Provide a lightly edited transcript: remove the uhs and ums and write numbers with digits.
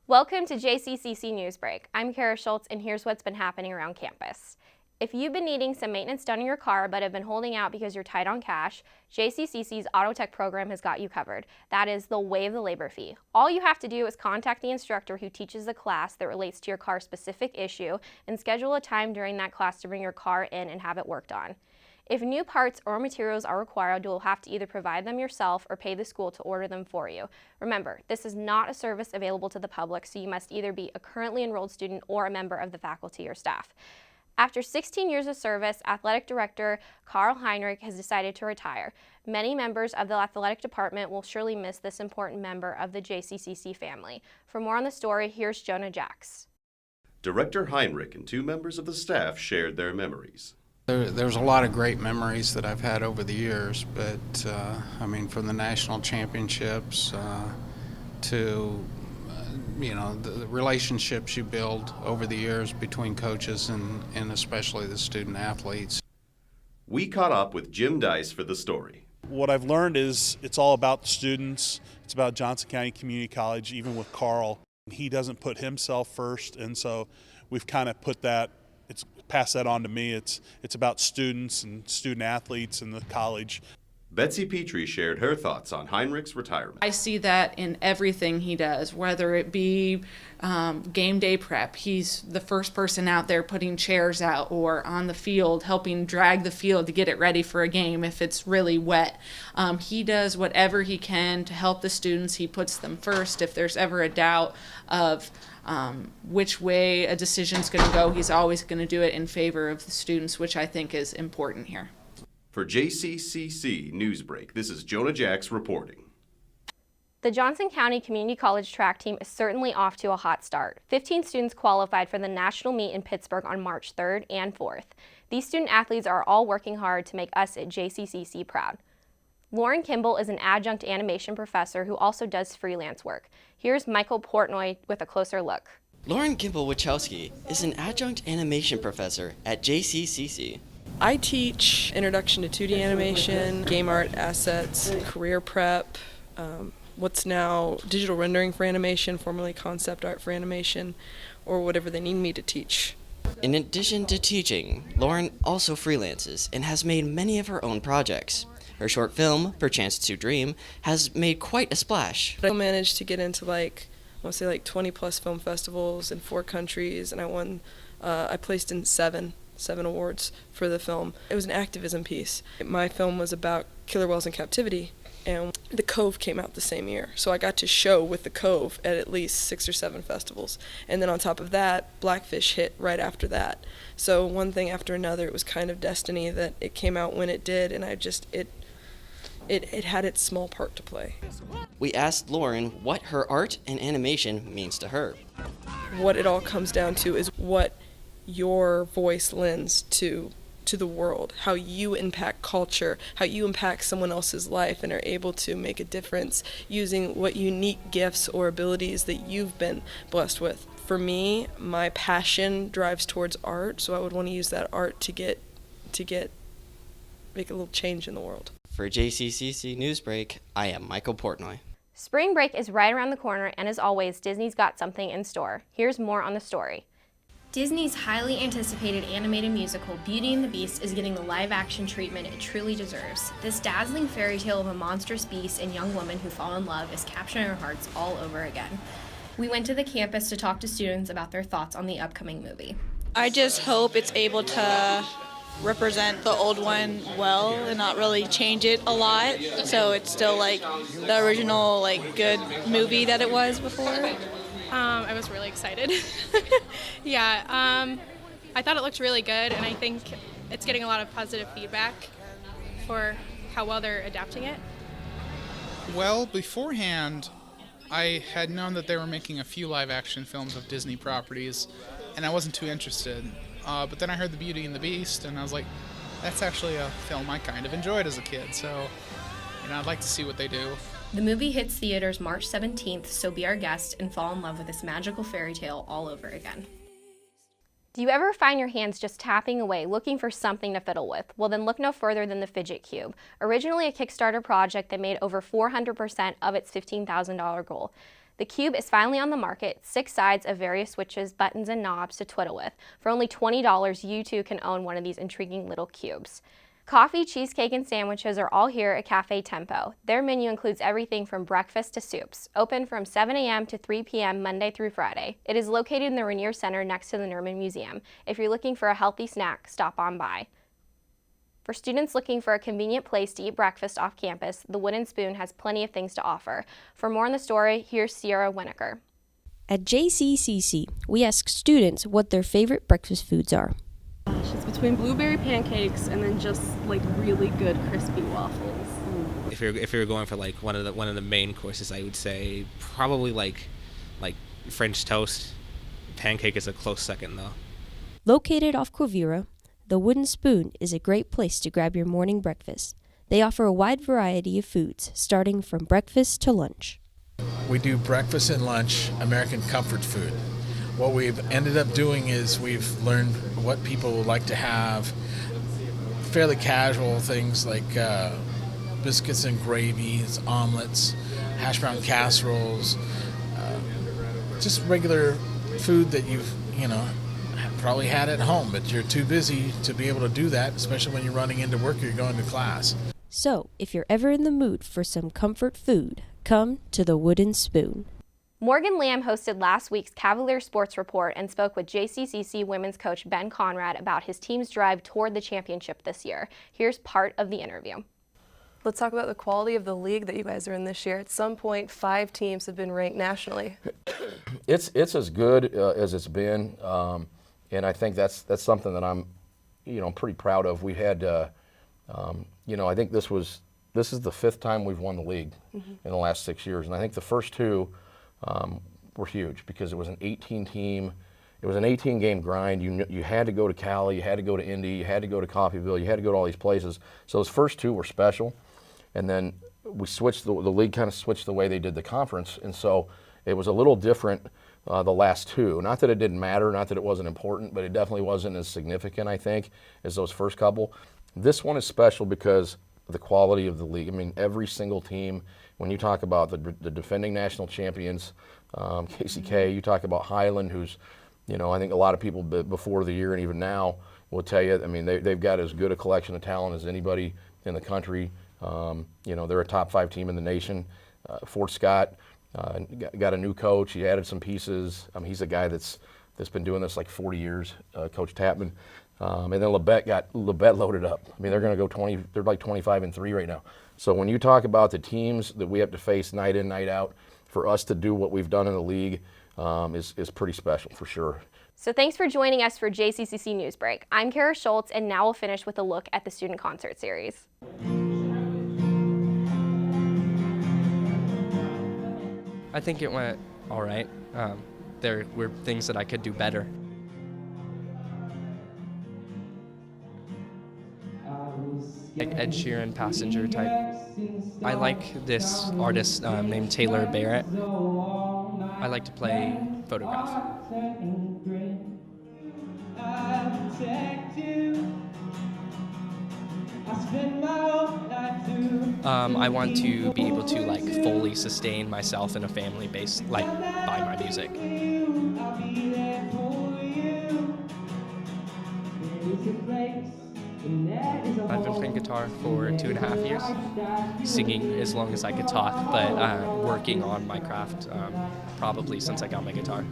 Welcome to JCCC Newsbreak. I'm Scholtz, and here's what's been happening around campus. If you've been needing some maintenance done in your car but have been holding out because you're tight on cash, JCCC's Auto Tech program has got you covered. That is, they'll waive the labor fee. All you have to do is contact the instructor who teaches the class that relates to your car's specific issue and schedule a time during that class to bring your car in and have it worked on. If new parts or materials are required, you'll have to either provide them yourself or pay the school to order them for you. Remember, this is not a service available to the public, so you must either be a currently enrolled student or a member of the faculty or staff. After 16 years of service, Athletic Director Karl Heinrich has decided to retire. Many members of the athletic department will surely miss this important member of the JCCC family. For more on the story, here's Jonah Jacks. Director Heinrich and two members of the staff shared their memories. There's a lot of great memories that I've had over the years, but I mean, from the national championships to the relationships you build over the years between coaches and especially the student athletes. We caught up with Jim Dice for the story. What I've learned is it's all about the students. It's about Johnson County Community College, even with Karl. He doesn't put himself first, and so we've kind of passed that on to me. It's about students and student athletes and the college. Betsy Petrie shared her thoughts on Heinrich's retirement. I see that in everything he does, whether it be game day prep. He's the first person out there putting chairs out, or on the field helping drag the field to get it ready for a game if it's really wet. He does whatever he can to help the students. He puts them first. If there's ever a doubt of which way a decision's going to go, he's always going to do it in favor of the students, which I think is important here. For JCCC Newsbreak, this is Jonah Jacks reporting. The Johnson County Community College track team is certainly off to a hot start. 15 students qualified for the national meet in Pittsburgh on March 3rd and 4th. These student athletes are all working hard to make us at JCCC proud. Lauren Kimball is an adjunct animation professor who also does freelance work. Here's Michael Portnoy with a closer look. Lauren Kimball-Wachowski is an adjunct animation professor at JCCC. I teach introduction to 2D animation, game art assets, career prep, what's now digital rendering for animation, formerly concept art for animation, or whatever they need me to teach. In addition to teaching, Lauren also freelances and has made many of her own projects. Her short film, Perchance to Dream, has made quite a splash. I managed to get into 20 plus film festivals in 4 countries, and I placed in 7 awards for the film. It was an activism piece. My film was about killer whales in captivity, and The Cove came out the same year. So I got to show with The Cove at least 6 or 7 festivals. And then on top of that, Blackfish hit right after that. So one thing after another, it was kind of destiny that it came out when it did, and it had its small part to play. We asked Lauren what her art and animation means to her. What it all comes down to is what your voice lends to the world, how you impact culture, how you impact someone else's life and are able to make a difference using what unique gifts or abilities that you've been blessed with. For me, my passion drives towards art, so I would want to use that art to make a little change in the world. For JCCC Newsbreak, I am Michael Portnoy. Spring break is right around the corner, and as always, Disney's got something in store. Here's more on the story. Disney's highly anticipated animated musical Beauty and the Beast is getting the live-action treatment it truly deserves. This dazzling fairy tale of a monstrous beast and young woman who fall in love is capturing our hearts all over again. We went to the campus to talk to students about their thoughts on the upcoming movie. I just hope it's able to represent the old one well and not really change it a lot, so it's still like the original good movie that it was before. I was really excited. Yeah, I thought it looked really good, and I think it's getting a lot of positive feedback for how well they're adapting it. Well, beforehand, I had known that they were making a few live-action films of Disney properties, and I wasn't too interested. But then I heard The Beauty and the Beast, and I was like, that's actually a film I kind of enjoyed as a kid, so I'd like to see what they do. The movie hits theaters March 17th, so be our guest and fall in love with this magical fairy tale all over again. Do you ever find your hands just tapping away, looking for something to fiddle with? Well, then look no further than the Fidget Cube. Originally a Kickstarter project that made over 400% of its $15,000 goal. The Cube is finally on the market, 6 sides of various switches, buttons, and knobs to twiddle with. For only $20, you too can own one of these intriguing little cubes. Coffee, cheesecake, and sandwiches are all here at Cafe Tempo. Their menu includes everything from breakfast to soups. Open from 7 a.m. to 3 p.m. Monday through Friday. It is located in the Rainier Center next to the Nerman Museum. If you're looking for a healthy snack, stop on by. For students looking for a convenient place to eat breakfast off campus, the Wooden Spoon has plenty of things to offer. For more on the story, here's Sierra Winokur. At JCCC, we ask students what their favorite breakfast foods are. It's between blueberry pancakes and then just like really good crispy waffles. If you're going for like one of the main courses, I would say probably like French toast. Pancake is a close second though. Located off Quivira, the Wooden Spoon is a great place to grab your morning breakfast. They offer a wide variety of foods, starting from breakfast to lunch. We do breakfast and lunch, American comfort food. What we've ended up doing is we've learned what people would like to have, fairly casual things like biscuits and gravies, omelets, hash brown casseroles, just regular food that you've, probably had at home, but you're too busy to be able to do that, especially when you're running into work or you're going to class. So, if you're ever in the mood for some comfort food, come to the Wooden Spoon. Morgan Lamb hosted last week's Cavalier Sports Report and spoke with JCCC women's coach Ben Conrad about his team's drive toward the championship this year. Here's part of the interview. Let's talk about the quality of the league that you guys are in this year. At some point, 5 teams have been ranked nationally. It's as good as it's been, and I think that's something that I'm, pretty proud of. We had, I think this is the 5th time we've won the league in the last 6 years, and I think the first 2 were huge because it was an 18-team. It was an 18-game grind. You had to go to Cali, you had to go to Indy, you had to go to Coffeyville, you had to go to all these places. So those first 2 were special, and then we switched. The league kind of switched the way they did the conference, and so it was a little different the last 2. Not that it didn't matter, not that it wasn't important, but it definitely wasn't as significant, I think, as those first couple. This one is special because of the quality of the league. I mean, every single team. When you talk about the defending national champions, KCK, you talk about Highland, who's, I think a lot of people before the year and even now will tell you, I mean, they've got as good a collection of talent as anybody in the country. They're a top 5 team in the nation. Fort Scott got a new coach. He added some pieces. He's a guy that's been doing this like 40 years, Coach Tapman. And then Labette loaded up. I mean, they're going to go they're like 25-3 right now. So when you talk about the teams that we have to face night in, night out, for us to do what we've done in the league is pretty special for sure. So thanks for joining us for JCCC Newsbreak. I'm Kara Scholtz, and now we'll finish with a look at the student concert series. I think it went all right. There were things that I could do better. Like Ed Sheeran, Passenger type. I like this artist named Taylor Barrett. I like to play photograph. I want to be able to like fully sustain myself in a family based by my music. I've been playing guitar for 2.5 years, singing as long as I could talk, but working on my craft probably since I got my guitar.